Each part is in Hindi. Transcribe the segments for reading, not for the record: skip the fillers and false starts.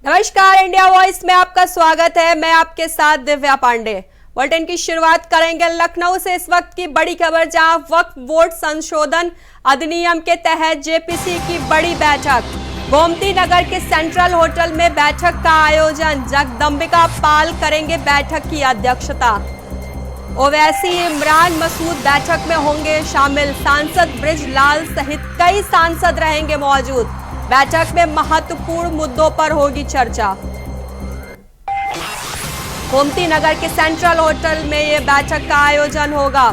नमस्कार, इंडिया वॉइस में आपका स्वागत है। मैं आपके साथ दिव्या पांडे। बुलेटिन की शुरुआत करेंगे लखनऊ से। इस वक्त की बड़ी खबर, जहां वक्फ बोर्ड संशोधन अधिनियम के तहत जेपीसी की बड़ी बैठक। गोमती नगर के सेंट्रल होटल में बैठक का आयोजन। जगदंबिका पाल करेंगे बैठक की अध्यक्षता। ओवैसी, इमरान मसूद बैठक में होंगे शामिल। सांसद बृजलाल सहित कई सांसद रहेंगे मौजूद। बैठक में महत्वपूर्ण मुद्दों पर होगी चर्चा। गोमती नगर के सेंट्रल होटल में ये बैठक का आयोजन होगा,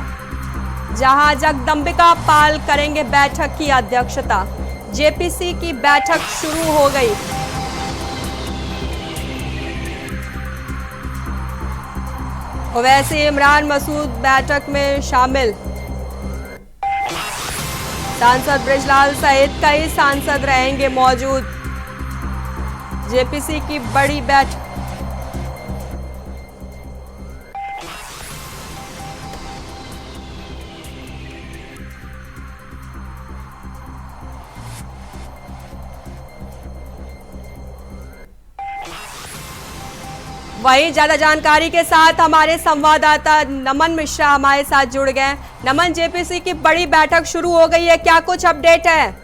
जहां जगदंबिका पाल करेंगे बैठक की अध्यक्षता। जेपीसी की बैठक शुरू हो गई। ओवैसी, इमरान मसूद बैठक में शामिल। सांसद बृजलाल सहित कई सांसद रहेंगे मौजूद। जेपीसी की बड़ी बैठक। वहीं ज्यादा जानकारी के साथ हमारे संवाददाता नमन मिश्रा हमारे साथ जुड़ गए। नमन, जेपीसी की बड़ी बैठक शुरू हो गई है, क्या कुछ अपडेट है?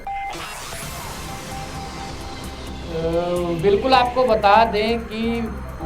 बिल्कुल, आपको बता दें कि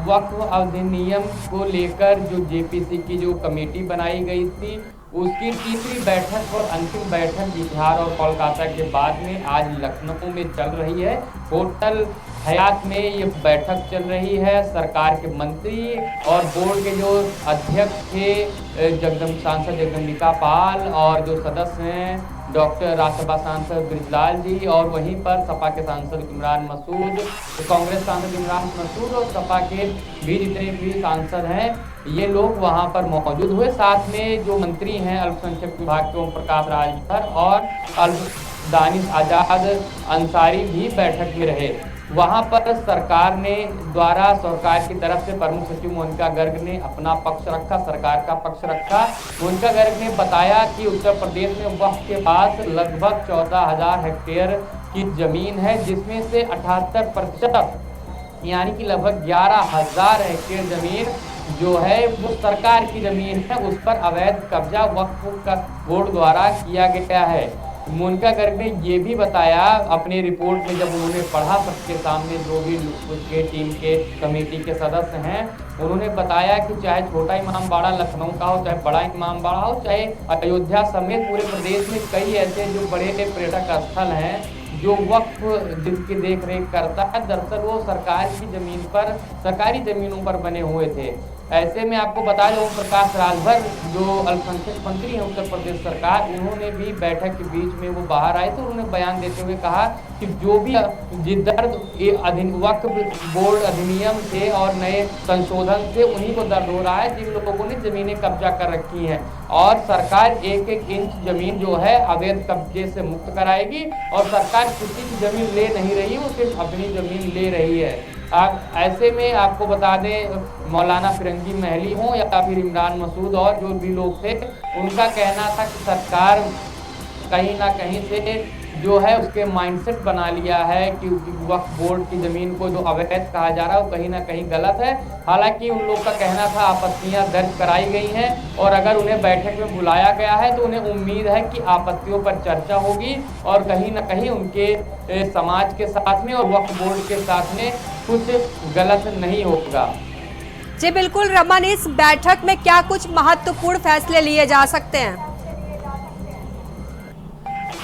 वक्फ अधिनियम को लेकर जो जेपीसी की जो कमेटी बनाई गई थी, उसकी तीसरी बैठक और अंतिम बैठक बिहार और कोलकाता के बाद में आज लखनऊ में चल रही है। होटल हयात में ये बैठक चल रही है। सरकार के मंत्री और बोर्ड के जो अध्यक्ष थे सांसद जगदंबिका पाल, और जो सदस्य हैं डॉक्टर राज्यसभा सांसद बृजलाल जी, और वहीं पर सपा के सांसद इमरान मसूद, कांग्रेस सांसद इमरान मसूद और सपा के भी जितने भी सांसद हैं, ये लोग वहां पर मौजूद हुए। साथ में जो मंत्री हैं अल्पसंख्यक विभाग के ओम प्रकाश राजभर और दानिश आजाद अंसारी भी बैठक में रहे। वहां पर सरकार ने द्वारा सरकार की तरफ से प्रमुख सचिव मोनिका गर्ग ने अपना पक्ष रखा, सरकार का पक्ष रखा। मोनिका गर्ग ने बताया कि उत्तर प्रदेश में वक्फ के पास लगभग 14,000 हेक्टेयर की जमीन है, जिसमें से 78% यानी कि लगभग 11,000 हेक्टेयर जमीन जो है वो सरकार की जमीन है, उस पर अवैध कब्जा वक्फ का बोर्ड द्वारा किया गया है। मोनिका गर्ग ने ये भी बताया अपनी रिपोर्ट में, जब उन्होंने पढ़ा सबके सामने, जो भी उसके टीम के कमेटी के सदस्य हैं, उन्होंने बताया कि चाहे छोटा इमामबाड़ा लखनऊ का हो, चाहे बड़ा इमामबाड़ा हो, चाहे अयोध्या समेत पूरे प्रदेश में कई ऐसे जो बड़े पर्यटक स्थल हैं जो वक्फ जिनकी देख रेख करता है, दरअसल वो सरकार की जमीन पर, सरकारी जमीनों पर बने हुए थे। ऐसे में आपको बता दें, ओम प्रकाश राजभर जो अल्पसंख्यक मंत्री हैं उत्तर प्रदेश सरकार, उन्होंने भी बैठक के बीच में वो बाहर आए तो उन्होंने बयान देते हुए कहा कि जो भी दर्द वक्फ बोर्ड अधिनियम से और नए संशोधन से उन्हीं को दर्द हो रहा है जिन लोगों ने जमीनें कब्जा कर रखी हैं, और सरकार एक एक इंच जमीन जो है अवैध कब्जे से मुक्त कराएगी। और सरकार किसी की जमीन ले नहीं रही, वो सिर्फ अपनी जमीन ले रही है। ऐसे में आपको बता दें, मौलाना फिरंगी महली हों या फिर इमरान मसूद और जो भी लोग थे, उनका कहना था कि सरकार कहीं ना कहीं से जो है उसके माइंडसेट बना लिया है कि वक्फ बोर्ड की ज़मीन को जो अवैध कहा जा रहा है वो कहीं ना कहीं गलत है। हालांकि उन लोग का कहना था आपत्तियां दर्ज कराई गई हैं, और अगर उन्हें बैठक में बुलाया गया है तो उन्हें उम्मीद है कि आपत्तियों पर चर्चा होगी और कहीं ना कहीं उनके समाज के साथ में और वक्फ बोर्ड के साथ में कुछ गलत नहीं होगा। जी बिल्कुल रमन, इस बैठक में क्या कुछ महत्वपूर्ण फैसले लिए जा सकते हैं?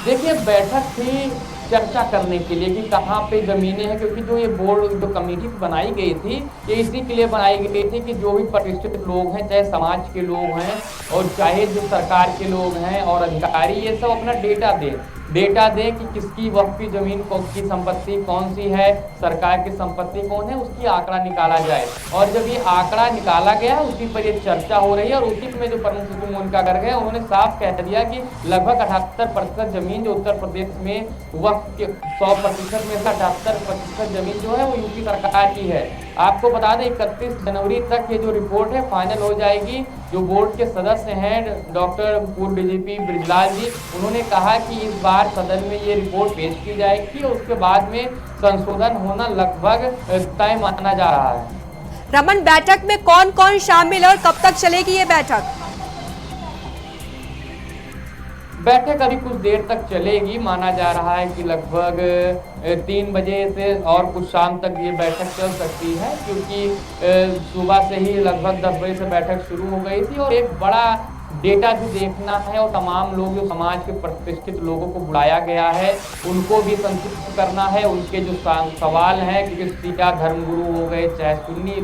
देखिए, बैठक थी चर्चा करने के लिए कि कहाँ पे ज़मीनें हैं, क्योंकि जो ये बोर्ड जो कमेटी बनाई गई थी, ये इसी के लिए बनाई गई थी कि जो भी प्रतिष्ठित लोग हैं, चाहे समाज के लोग हैं और चाहे जो सरकार के लोग हैं और अधिकारी, ये सब अपना डेटा दें कि किसकी वक्फ की ज़मीन की संपत्ति कौन सी है, सरकार की संपत्ति कौन है, उसकी आंकड़ा निकाला जाए। और जब ये आंकड़ा निकाला गया उसी पर ये चर्चा हो रही है, और उसी में जो प्रमुख सचिव मोनिका गर्ग है, उन्होंने साफ कह दिया कि लगभग 78% जमीन जो उत्तर प्रदेश में वक्फ के 100% में से 78% जमीन जो है वो यूपी सरकार की है। आपको बता दें 31 जनवरी तक ये जो रिपोर्ट है फाइनल हो जाएगी। जो बोर्ड के सदस्य हैं डॉक्टर पूर्व डीजीपी बृजलाल जी, उन्होंने कहा कि इस बार सदन में ये रिपोर्ट पेश की जाएगी और उसके बाद में संशोधन होना लगभग तय माना जा रहा है। रमन, बैठक में कौन कौन शामिल है और कब तक चलेगी ये बैठक? बैठक अभी कुछ देर तक चलेगी। माना जा रहा है कि लगभग 3 बजे से और कुछ शाम तक ये बैठक चल सकती है, क्योंकि सुबह से ही लगभग 10 बजे से बैठक शुरू हो गई थी और एक बड़ा डेटा भी देखना है और तमाम लोग जो समाज के प्रतिष्ठित लोगों को बुलाया गया है उनको भी संतुष्ट करना है। उनके जो सवाल हैं, क्योंकि सिया धर्मगुरु हो गए, चाहे सुन्नी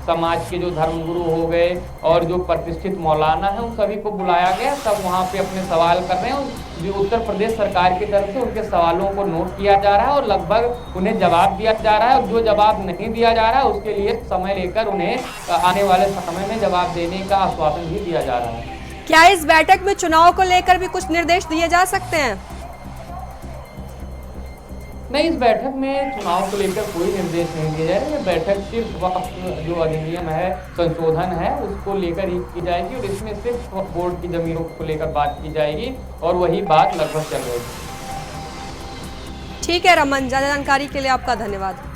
समाज के जो धर्मगुरु हो गए और जो प्रतिष्ठित मौलाना है, उन सभी को बुलाया गया। सब वहाँ पे अपने सवाल कर रहे हैं। जो उत्तर प्रदेश सरकार की तरफ से उनके सवालों को नोट किया जा रहा है और लगभग उन्हें जवाब दिया जा रहा है और जो जवाब नहीं दिया जा रहा है उसके लिए समय लेकर उन्हें आने वाले समय में जवाब देने का आश्वासन भी दिया जा रहा है। क्या इस बैठक में चुनाव को लेकर भी कुछ निर्देश दिए जा सकते हैं? नहीं, इस बैठक में चुनाव को लेकर कोई निर्देश नहीं दिया जाएगा। ये बैठक सिर्फ वक्त जो अधिनियम है, संशोधन है, उसको लेकर ही की जाएगी और इसमें सिर्फ बोर्ड की जमीनों को लेकर बात की जाएगी और वही बात लगभग चल रही है। ठीक है रमन, ज्यादा जानकारी के लिए आपका धन्यवाद।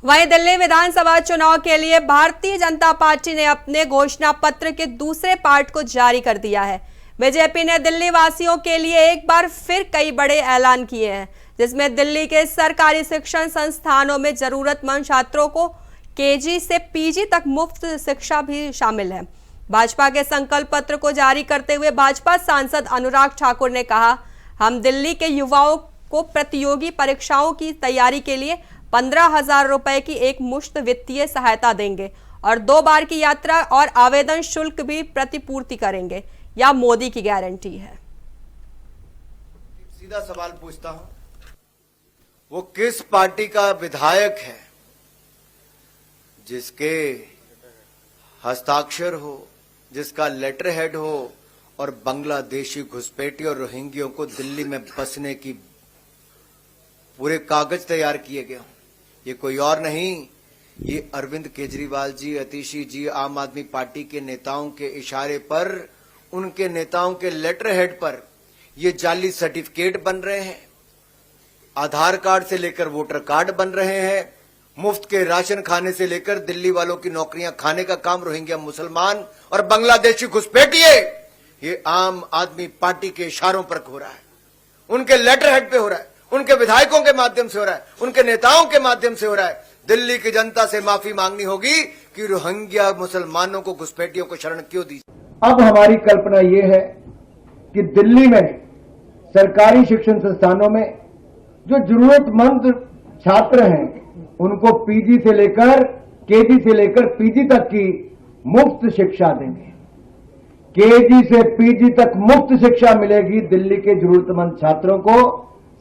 वहीं दिल्ली विधानसभा चुनाव के लिए भारतीय जनता पार्टी ने अपने घोषणा पत्र के दूसरे पार्ट को जारी कर दिया है। बीजेपी ने दिल्ली वासियों के लिए एक बार फिर कई बड़े ऐलान किए हैं, जिसमें दिल्ली के सरकारी शिक्षण संस्थानों में जरूरतमंद छात्रों को केजी से पीजी तक मुफ्त शिक्षा भी शामिल है। भाजपा के संकल्प पत्र को जारी करते हुए भाजपा सांसद अनुराग ठाकुर ने कहा, हम दिल्ली के युवाओं को प्रतियोगी परीक्षाओं की तैयारी के लिए 15,000 रुपए की एक मुश्त वित्तीय सहायता देंगे और 2 बार की यात्रा और आवेदन शुल्क भी प्रतिपूर्ति करेंगे। यह मोदी की गारंटी है। सीधा सवाल पूछता हूं, वो किस पार्टी का विधायक है जिसके हस्ताक्षर हो, जिसका लेटर हेड हो और बांग्लादेशी घुसपैठी और रोहिंग्यों को दिल्ली में बसने की पूरे कागज तैयार किए गए हों? ये कोई और नहीं, ये अरविंद केजरीवाल जी, अतिशी जी, आम आदमी पार्टी के नेताओं के इशारे पर, उनके नेताओं के लेटर हेड पर ये जाली सर्टिफिकेट बन रहे हैं। आधार कार्ड से लेकर वोटर कार्ड बन रहे हैं। मुफ्त के राशन खाने से लेकर दिल्ली वालों की नौकरियां खाने का काम रोहिंग्या मुसलमान और बांग्लादेशी घुसपैठिए, ये आम आदमी पार्टी के इशारों पर हो रहा है, उनके लेटर हेड पे हो रहा है, उनके विधायकों के माध्यम से हो रहा है, उनके नेताओं के माध्यम से हो रहा है। दिल्ली की जनता से माफी मांगनी होगी कि रोहिंग्या मुसलमानों को, घुसपैठियों को शरण क्यों दी। अब हमारी कल्पना यह है कि दिल्ली में सरकारी शिक्षण संस्थानों में जो जरूरतमंद छात्र हैं उनको पीजी से लेकर, केजी से लेकर पीजी तक की मुफ्त शिक्षा देंगे। केजी से पीजी तक मुफ्त शिक्षा मिलेगी दिल्ली के जरूरतमंद छात्रों को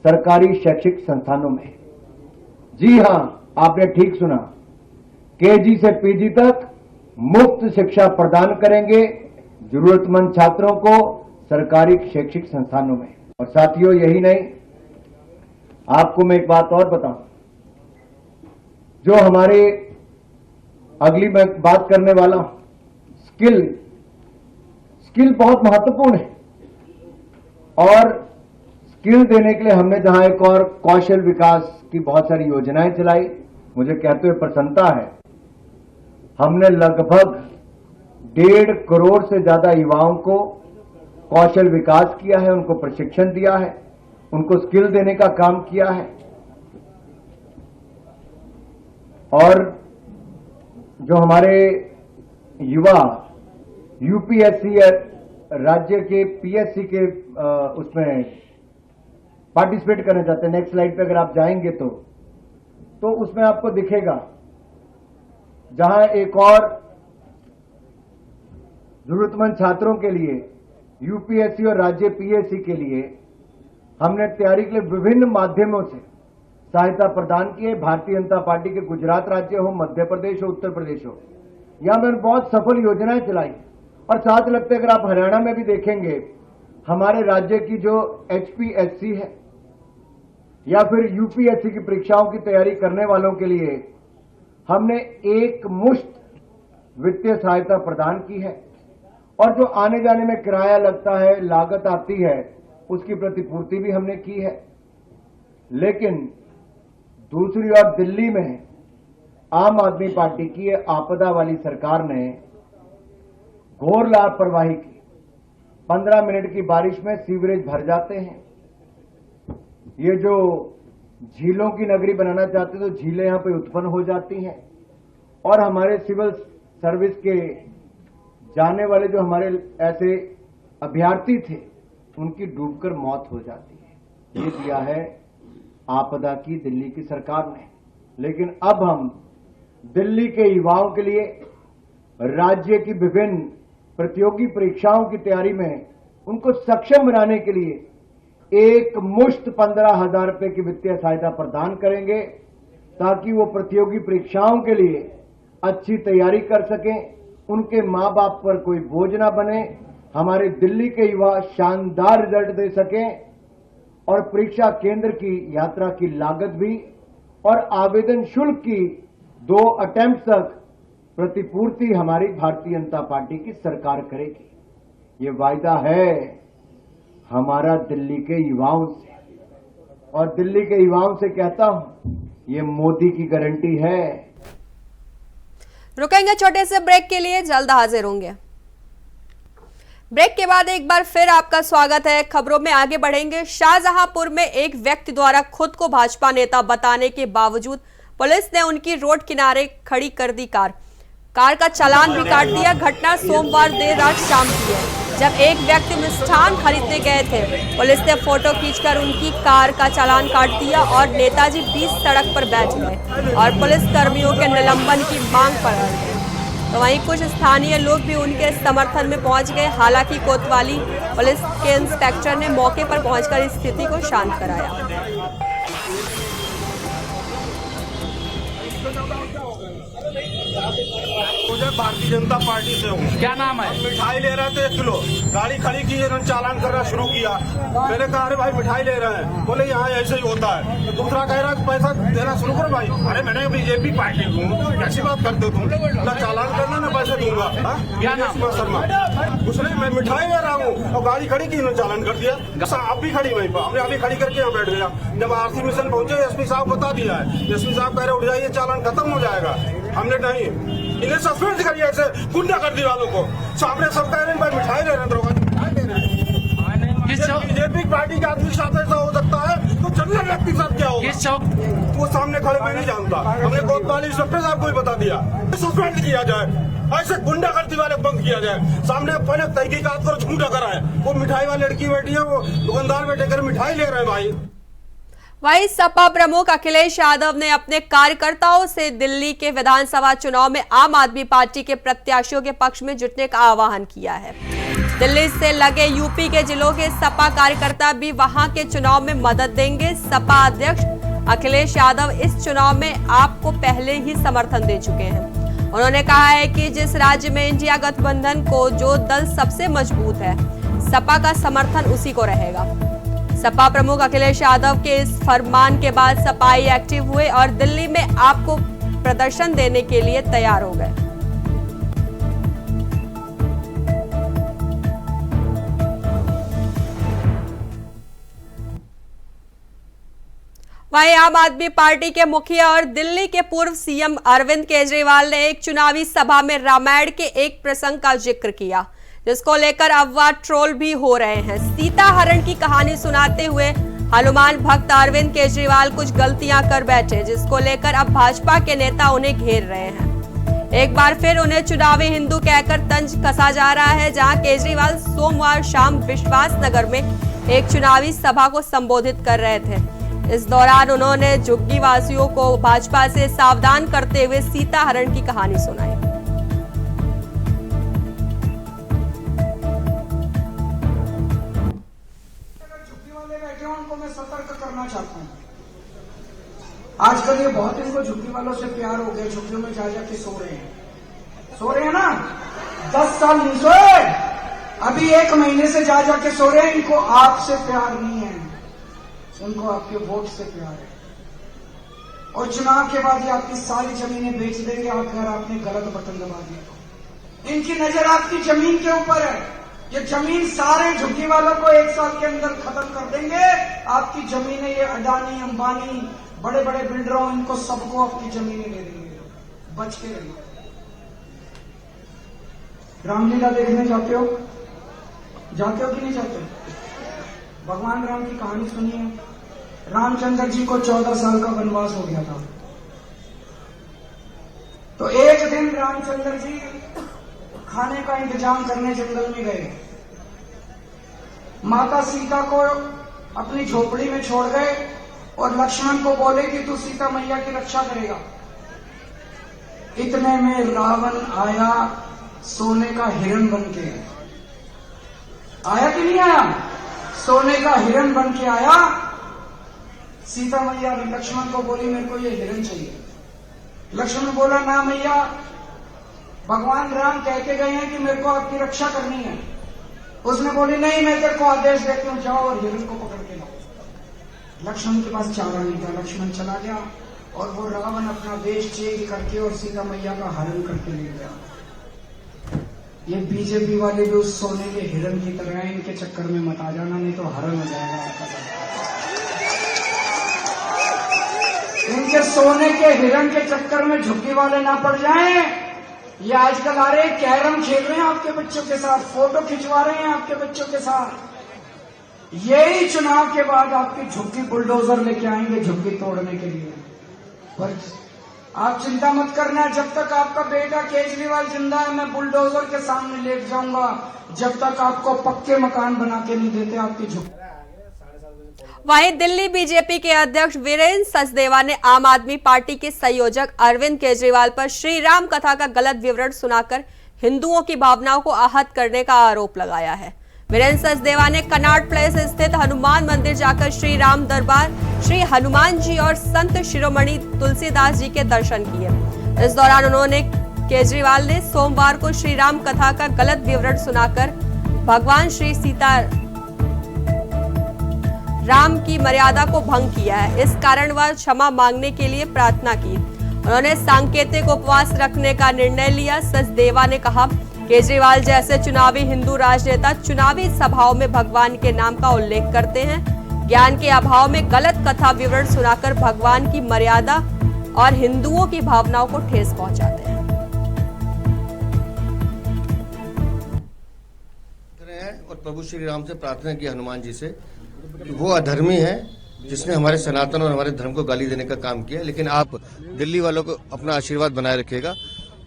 सरकारी शैक्षिक संस्थानों में। जी हां, आपने ठीक सुना, केजी से पीजी तक मुफ्त शिक्षा प्रदान करेंगे जरूरतमंद छात्रों को सरकारी शैक्षिक संस्थानों में। और साथियों, यही नहीं, आपको मैं एक बात और बताऊं, जो हमारे अगली मैं बात करने वाला हूं, स्किल बहुत महत्वपूर्ण है और स्किल देने के लिए हमने जहां एक और कौशल विकास की बहुत सारी योजनाएं चलाई, मुझे कहते हुए प्रसन्नता है, हमने लगभग 1.5 करोड़ से ज्यादा युवाओं को कौशल विकास किया है, उनको प्रशिक्षण दिया है, उनको स्किल देने का काम किया है। और जो हमारे युवा यूपीएससी राज्य के पीएससी के उसमें पार्टिसिपेट करना चाहते हैं, नेक्स्ट स्लाइड पे अगर आप जाएंगे तो उसमें आपको दिखेगा, जहां एक और जरूरतमंद छात्रों के लिए यूपीएससी और राज्य पीएससी के लिए हमने तैयारी के लिए विभिन्न माध्यमों से सहायता प्रदान की है। भारतीय जनता पार्टी के गुजरात राज्य हो, मध्य प्रदेश हो, उत्तर प्रदेश हो, यहां मैंने बहुत सफल योजनाएं चलाई और साथ लगते अगर आप हरियाणा में भी देखेंगे, हमारे राज्य की जो HPSC है या फिर UPSC की परीक्षाओं की तैयारी करने वालों के लिए हमने एक मुश्त वित्तीय सहायता प्रदान की है और जो आने जाने में किराया लगता है, लागत आती है, उसकी प्रतिपूर्ति भी हमने की है। लेकिन दूसरी ओर दिल्ली में आम आदमी पार्टी की आपदा वाली सरकार ने घोर लापरवाही की। 15 मिनट की बारिश में सीवरेज भर जाते हैं। ये जो झीलों की नगरी बनाना चाहते तो झीलें यहां पे उत्पन्न हो जाती हैं और हमारे सिविल सर्विस के जाने वाले जो हमारे ऐसे अभ्यर्थी थे उनकी डूबकर मौत हो जाती है। ये दिया है आपदा की दिल्ली की सरकार ने। लेकिन अब हम दिल्ली के युवाओं के लिए राज्य की विभिन्न प्रतियोगी परीक्षाओं की तैयारी में उनको सक्षम बनाने के लिए एक मुश्त 15,000 रुपए की वित्तीय सहायता प्रदान करेंगे ताकि वो प्रतियोगी परीक्षाओं के लिए अच्छी तैयारी कर सकें, उनके मां बाप पर कोई बोझ ना बने, हमारे दिल्ली के युवा शानदार रिजल्ट दे सकें और परीक्षा केंद्र की यात्रा की लागत भी और आवेदन शुल्क की 2 अटेम्प्ट तक प्रतिपूर्ति हमारी भारतीय जनता पार्टी की सरकार करेगी। ये वायदा है हमारा दिल्ली के युवाओं से और दिल्ली के युवाओं से कहता हूं, ये मोदी की गारंटी है। रुकेंगे छोटे से ब्रेक के लिए, जल्द हाजिर होंगे। ब्रेक के बाद एक बार फिर आपका स्वागत है। खबरों में आगे बढ़ेंगे। शाहजहांपुर में एक व्यक्ति द्वारा खुद को भाजपा नेता बताने के बावजूद पुलिस ने उनकी रोड किनारे खड़ी कर दी कार का चालान भी काट दिया। घटना सोमवार देर रात शाम की है, जब एक व्यक्ति मिष्ठान खरीदने गए थे। पुलिस ने फोटो खींचकर उनकी कार का चालान काट दिया और नेताजी बीच सड़क पर बैठ गए और पुलिस कर्मियों के निलंबन की मांग पर अड़ गए। तो वहीं कुछ स्थानीय लोग भी उनके समर्थन में पहुंच गए। हालांकि कोतवाली पुलिस के इंस्पेक्टर ने मौके पर पहुंचकर स्थिति को शांत कराया। मुझे भारतीय जनता पार्टी से हूँ। क्या नाम है? मिठाई ले रहे थे 1 किलो, गाड़ी खड़ी की, इन्होंने चालान करना शुरू किया। मैंने कहा अरे भाई मिठाई ले रहे हैं, बोले यहाँ ऐसे ही होता है। तो दूसरा कह रहा है पैसा देना शुरू करो भाई। अरे मैंने बीजेपी पार्टी हूँ, कैसी बात करते हो तुम? ना चालान करना ना पैसे दूंगा। क्या नाम? शर्मा। उसने मैं मिठाई ले रहा हूँ और गाड़ी खड़ी की, इन्होंने चालान कर दिया। आप भी खड़ी वहीं पर, हमने अभी खड़ी करके यहाँ बैठ गया। जब आरती मिशन पहुंचे, एसपी साहब बता दिया है। एसपी साहब कह रहे उठ जाइए, चालान खत्म हो जाएगा। हमने नहीं, इन्हें सस्पेंड करिए, ऐसे गुंडा कर दिया वालों को। सामने सब कह रहे हैं भाई मिठाई ले रहे हैं। बीजेपी पार्टी के आदमी के साथ ऐसा हो सकता है तो जनरल व्यक्ति के साथ क्या होगा? किस चौक? वो सामने खड़े मैं नहीं जानता। हमने कोतवाली इंस्पेक्टर साहब को ही बता दिया, सस्पेंड किया जाए, ऐसे गुंडागर्दी वाले बंद किया जाए। सामने पहले तहकीकात करो, झूठा करा है। वो मिठाई वाली लड़की बैठी है, वो दुकानदार बैठे कर मिठाई ले रहे हैं भाई। वहीं सपा प्रमुख अखिलेश यादव ने अपने कार्यकर्ताओं से दिल्ली के विधानसभा चुनाव में आम आदमी पार्टी के प्रत्याशियों के पक्ष में जुटने का आह्वान किया है। दिल्ली से लगे यूपी के जिलों के सपा कार्यकर्ता भी वहां के चुनाव में मदद देंगे। सपा अध्यक्ष अखिलेश यादव इस चुनाव में आपको पहले ही समर्थन दे चुके हैं। उन्होंने कहा है कि जिस राज्य में इंडिया गठबंधन को जो दल सबसे मजबूत है, सपा का समर्थन उसी को रहेगा। सपा प्रमुख अखिलेश यादव के इस फरमान के बाद सपाई एक्टिव हुए और दिल्ली में आपको प्रदर्शन देने के लिए तैयार हो गए। वहीं आम आदमी पार्टी के मुखिया और दिल्ली के पूर्व सीएम अरविंद केजरीवाल ने एक चुनावी सभा में रामायण के एक प्रसंग का जिक्र किया, जिसको लेकर अफवाह ट्रोल भी हो रहे हैं। सीता हरण की कहानी सुनाते हुए हनुमान भक्त अरविंद केजरीवाल कुछ गलतियां कर बैठे, जिसको लेकर अब भाजपा के नेता उन्हें घेर रहे हैं। एक बार फिर उन्हें चुनावी हिंदू कहकर तंज कसा जा रहा है, जहां केजरीवाल सोमवार शाम विश्वास नगर में एक चुनावी सभा को संबोधित कर रहे थे। इस दौरान उन्होंने झुग्गी वासियों को भाजपा से सावधान करते हुए सीता हरण की कहानी सुनाई। उनको मैं सतर्क करना चाहता हूँ। आजकल ये बहुत इनको झुग्गी वालों से प्यार हो गया, झुग्गियों में जा जाके सो रहे हैं ना। 10 साल नहीं सोए, अभी 1 महीने से जा जाके सो रहे हैं। इनको आपसे प्यार नहीं है, उनको आपके वोट से प्यार है। और चुनाव के बाद ये आपकी सारी जमीनें बेच देंगे अगर आपने गलत बटन दबा दिया। इनकी नजर आपकी जमीन के ऊपर है। ये जमीन सारे झुग्गी वालों को 1 साल के अंदर खत्म कर देंगे। आपकी जमीनें ये अडानी, अंबानी, बड़े बड़े बिल्डरों, इनको सबको अपनी जमीनें दे देंगे। बच के रहना। रामलीला देखने जाते हो कि नहीं जाते हो? भगवान राम की कहानी सुनिए। रामचंद्र जी को 14 साल का वनवास हो गया था। तो एक दिन रामचंद्र जी खाने का इंतजाम करने जंगल में गए। माता सीता को अपनी झोपड़ी में छोड़ गए और लक्ष्मण को बोले कि तू सीता मैया की रक्षा करेगा। इतने में रावण आया सोने का हिरण बन के। आया कि नहीं आया? सोने का हिरण बन के आया। सीता मैया लक्ष्मण को बोली मेरे को ये हिरण चाहिए। लक्ष्मण बोला ना मैया, भगवान राम कह के गए हैं कि मेरे को आपकी रक्षा करनी है। उसने बोली नहीं, मैं तेरे को आदेश देती हूं, जाओ और हिरण को पकड़ के लाओ। लक्ष्मण के पास चारा नहीं था। लक्ष्मण चला गया और वो रावण अपना वेश चेंज करके और सीता मैया का हरण करके ले गया। ये बीजेपी वाले भी उस सोने के हिरण की तरह है। इनके चक्कर में मत आ जाना, नहीं तो हरण हो जाएगा आपका। इनके सोने के हिरण के चक्कर में झुग्गी वाले ना पड़ जाएं। ये आजकल आ रहे कैरम खेल रहे हैं आपके बच्चों के साथ, फोटो खिंचवा रहे हैं आपके बच्चों के साथ। यही चुनाव के बाद आपकी झुग्गी बुलडोजर लेके आएंगे झुग्गी तोड़ने के लिए। पर आप चिंता मत करना, जब तक आपका बेटा केजरीवाल जिंदा है मैं बुलडोजर के सामने लेट जाऊंगा, जब तक आपको पक्के मकान बना के नहीं देते आपकी झुग्गी। वहीं दिल्ली बीजेपी के अध्यक्ष वीरेंद्र सचदेवा ने आम आदमी पार्टी के संयोजक अरविंद केजरीवाल पर श्री राम कथा का गलत विवरण सुनाकर हिंदुओं की भावनाओं को आहत करने का आरोप लगाया है। वीरेंद्र सचदेवा ने कनॉट प्लेस स्थित हनुमान मंदिर जाकर श्री राम दरबार, श्री हनुमान जी और संत शिरोमणि तुलसीदास जी के दर्शन किए। इस दौरान उन्होंने केजरीवाल ने सोमवार को श्री राम कथा का गलत विवरण सुनाकर भगवान श्री सीता राम की मर्यादा को भंग किया है। इस कारण वह क्षमा मांगने के लिए प्रार्थना की। उन्होंने सांकेतिक उपवास रखने का निर्णय लिया। सचदेवा ने कहा, केजरीवाल जैसे चुनावी हिंदू राजनेता चुनावी सभाओं में भगवान के नाम का उल्लेख करते हैं। ज्ञान के अभाव में गलत कथा विवरण सुनाकर भगवान की मर्यादा और हिंदुओं की भावनाओं को ठेस पहुंचाते हैं। और प्रभु श्री राम से प्रार्थना की हनुमान जी से, वो अधर्मी है जिसने हमारे सनातन और हमारे धर्म को गाली देने का काम किया। लेकिन आप दिल्ली वालों को अपना आशीर्वाद बनाए रखिएगा,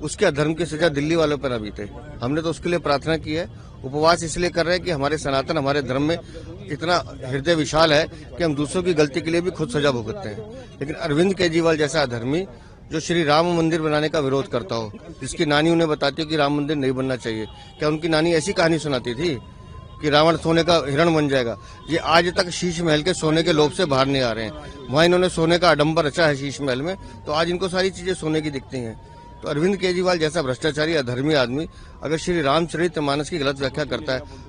उसके अधर्म की सजा दिल्ली वालों पर न बीते। हमने तो उसके लिए प्रार्थना की है। उपवास इसलिए कर रहे हैं कि हमारे सनातन, हमारे धर्म में इतना हृदय विशाल है कि हम दूसरों की गलती के लिए भी खुद सजा भुगतते हैं। लेकिन अरविंद केजरीवाल जैसा अधर्मी जो श्री राम मंदिर बनाने का विरोध करता हो, जिसकी नानी उन्हें बताती हो कि राम मंदिर नहीं बनना चाहिए, क्या उनकी नानी ऐसी कहानी सुनाती थी कि रावण सोने का हिरण बन जाएगा? ये आज तक शीश महल के सोने के लोभ से बाहर नहीं आ रहे हैं। वहां इन्होंने सोने का आडंबर रचा है शीश महल में, तो आज इनको सारी चीजें सोने की दिखती हैं। तो अरविंद केजरीवाल जैसा भ्रष्टाचारी अधर्मी आदमी अगर श्री रामचरितमानस की गलत व्याख्या करता है।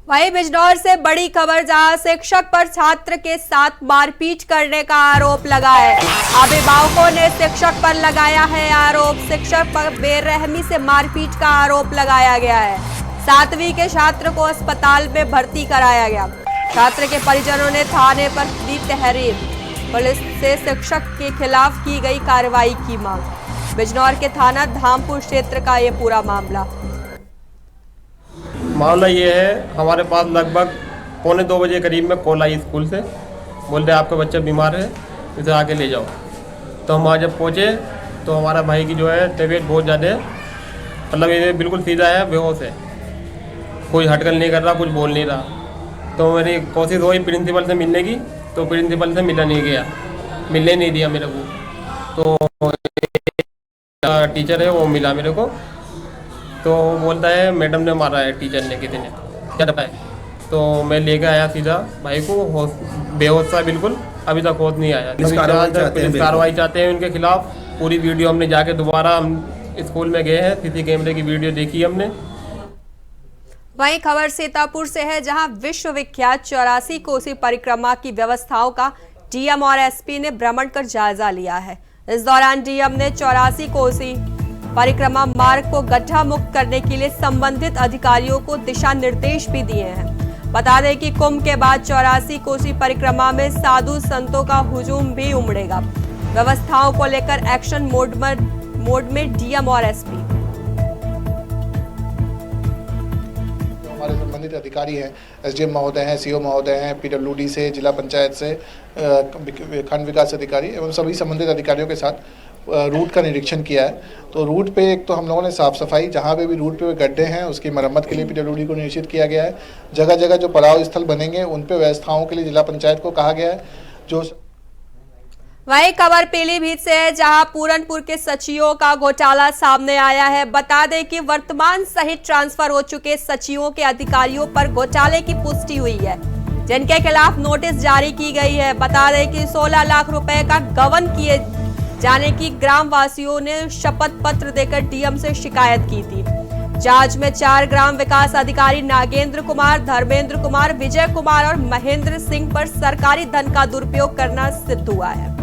वहीं बिजनौर से बड़ी खबर, जहां शिक्षक पर छात्र के साथ मारपीट करने का आरोप लगा है। अभिभावकों ने शिक्षक पर लगाया है आरोप। शिक्षक पर बेरहमी से मारपीट का आरोप लगाया गया है। 7वीं के छात्र को अस्पताल में भर्ती कराया गया। छात्र के परिजनों ने थाने पर दी तहरीर। पुलिस से शिक्षक के खिलाफ की गई कार्रवाई की मांग। बिजनौर के थाना धामपुर क्षेत्र का ये पूरा मामला ये है, हमारे पास लगभग 1:45 बजे करीब में कॉल आई स्कूल से, बोलते आपका बच्चा बीमार है, इसे आके ले जाओ। तो हम वहाँ जब पहुँचे तो हमारा भाई की जो है तबीयत बहुत ज़्यादा, मतलब ये बिल्कुल सीधा है, बेहोश है, कोई हटकल नहीं कर रहा, कुछ बोल नहीं रहा। तो मेरी कोशिश हुई प्रिंसिपल से मिलने की, तो प्रिंसिपल से मिला नहीं गया, मिलने नहीं दिया मेरे को। तो टीचर है वो मिला मेरे को, तो बोलता है मैडम ने मारा है, टीचर ने, किसी ने, क्या बताए। तो मैं लेकर आया सीधा भाई को, बेहोश था बिल्कुल, अभी तक होश नहीं आया। पुलिस कार्रवाई चाहते हैं उनके खिलाफ। पूरी वीडियो हमने जाके दोबारा हम स्कूल में गए हैं, सीसी कैमरे की वीडियो देखी हमने। वहीं खबर सीतापुर से है, जहां विश्वविख्यात 84 कोसी परिक्रमा की व्यवस्थाओं का डीएम और एसपी ने भ्रमण कर जायजा लिया है। इस दौरान डीएम ने 84 कोसी परिक्रमा मार्ग को गड्ढा मुक्त करने के लिए संबंधित अधिकारियों को दिशा निर्देश भी दिए हैं। बता दें कि कुंभ के बाद 84 कोसी परिक्रमा में साधु संतों का हुजूम भी उमड़ेगा। व्यवस्थाओं को लेकर एक्शन मोड में डीएम और एसपी। हमारे संबंधित अधिकारी हैं, एसडीएम महोदय हैं, सीओ महोदय हैं, पीडब्ल्यूडी से, जिला पंचायत से, खंड विकास अधिकारी एवं सभी संबंधित अधिकारियों के साथ रूट का निरीक्षण किया है। तो रूट पे एक तो हम लोगों ने साफ सफाई, जहाँ पे भी रूट पे गड्ढे हैं उसकी मरम्मत के लिए पीडब्ल्यूडी को निश्चित किया गया है। जगह जगह जो पड़ाव स्थल बनेंगे उन पे व्यवस्थाओं के लिए जिला पंचायत को कहा गया है। जो वहीं खबर पीलीभीत से है, जहां पूरनपुर के सचिवों का घोटाला सामने आया है। बता दें कि वर्तमान सहित ट्रांसफर हो चुके सचिवों के अधिकारियों पर घोटाले की पुष्टि हुई है, जिनके खिलाफ नोटिस जारी की गई है। बता दें कि 16 लाख रुपए का गबन किए जाने की ग्राम वासियों ने शपथ पत्र देकर डीएम से शिकायत की थी। जांच में 4 ग्राम विकास अधिकारी नागेंद्र कुमार, धर्मेंद्र कुमार, विजय कुमार और महेंद्र सिंह पर सरकारी धन का दुरुपयोग करना सिद्ध हुआ है।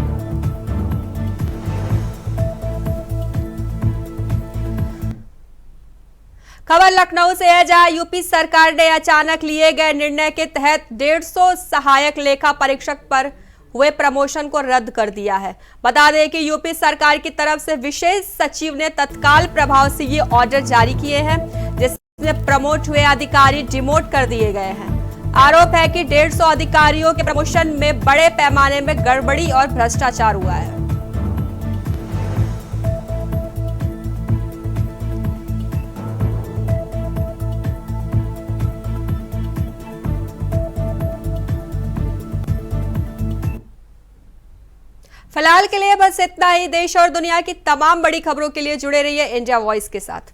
खबर लखनऊ से है, जहां यूपी सरकार ने अचानक लिए गए निर्णय के तहत 150 सहायक लेखा परीक्षक पर हुए प्रमोशन को रद्द कर दिया है। बता दें कि यूपी सरकार की तरफ से विशेष सचिव ने तत्काल प्रभाव से ये ऑर्डर जारी किए हैं, जिसमें प्रमोट हुए अधिकारी डिमोट कर दिए गए हैं। आरोप है कि 150 अधिकारियों के प्रमोशन में बड़े पैमाने में गड़बड़ी और भ्रष्टाचार हुआ है। फिलहाल के लिए बस इतना ही। देश और दुनिया की तमाम बड़ी खबरों के लिए जुड़े रहिए इंडिया वॉइस के साथ।